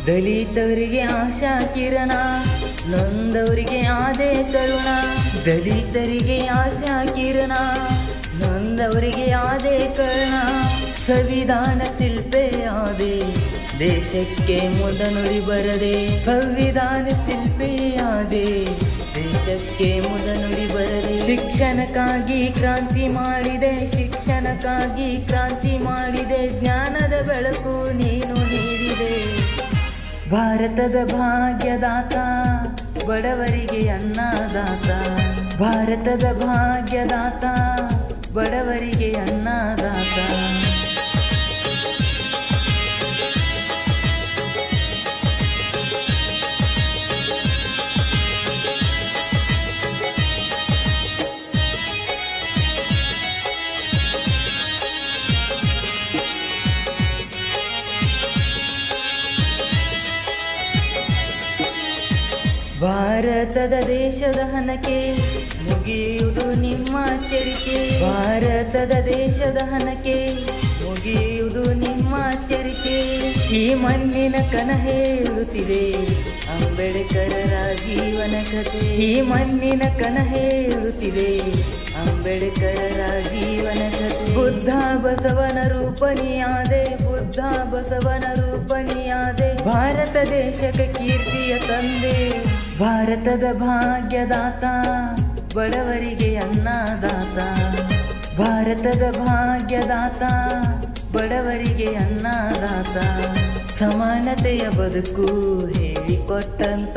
ದಲಿತವರಿಗೆ ಆಶಾ ಕಿರಣ, ನೊಂದವರಿಗೆ ಆದೆ ಕರುಣ. ದಲಿತರಿಗೆ ಆಶಾ ಕಿರಣ, ನೊಂದವರಿಗೆ ಆದೆ ಕರುಣ. ಸಂವಿಧಾನ ಶಿಲ್ಪೆ ಆದೆ, ದೇಶಕ್ಕೆ ಮುದ ನುಡಿ ಬರದೆ. ಸಂವಿಧಾನ ಶಿಲ್ಪೆ ಆದೆ, ದೇಶಕ್ಕೆ ಮುದ ನುಡಿ ಬರದೆ. ಶಿಕ್ಷಣಕ್ಕಾಗಿ ಕ್ರಾಂತಿ ಮಾಡಿದೆ, ಶಿಕ್ಷಣಕ್ಕಾಗಿ ಕ್ರಾಂತಿ ಮಾಡಿದೆ. ಜ್ಞಾನದ ಬೆಳಕು ನೀನು ನೀಡಿದೆ. ಭಾರತದ ಭಾಗ್ಯದಾತ, ಬಡವರಿಗೆ ಅನ್ನದಾತ. ಭಾರತದ ಭಾಗ್ಯದಾತ, ಬಡವರಿಗೆ ಅನ್ನದಾತ. ಭಾರತದ ದೇಶದ ಹಣಕ್ಕೆ ಮುಗಿಯುವುದು ನಿಮ್ಮ ಚರಿಕೆ. ಭಾರತದ ದೇಶದ ಹಣಕ್ಕೆ ಮುಗಿಯುವುದು ನಿಮ್ಮ ಚರಿಕೆ. ಈ ಮಣ್ಣಿನ ಕನ ಹೇಳುತ್ತಿದೆ ಅಂಬೇಡ್ಕರರ ಜೀವನ ಕಥೆ. ಈ ಮಣ್ಣಿನ ಕನ ಹೇಳುತ್ತಿದೆ ಅಂಬೇಡ್ಕರರ ಜೀವನ ಕಥೆ. ಬುದ್ಧ ಬಸವನ ರೂಪನಿಯಾದೆ, ಬುದ್ಧ ಬಸವನ ರೂಪನಿಯಾದೆ. ಭಾರತ ದೇಶಕ್ಕೆ ಕೀರ್ತಿಯ ತಂದೆ. ಭಾರತದ ಭಾಗ್ಯದಾತ, ಬಡವರಿಗೆ ಅನ್ನದಾತ. ಭಾರತದ ಭಾಗ್ಯದಾತ, ಬಡವರಿಗೆ ಅನ್ನದಾತ. ಸಮಾನತೆಯ ಬದುಕು ಹೇಳಿಕೊಟ್ಟಂತ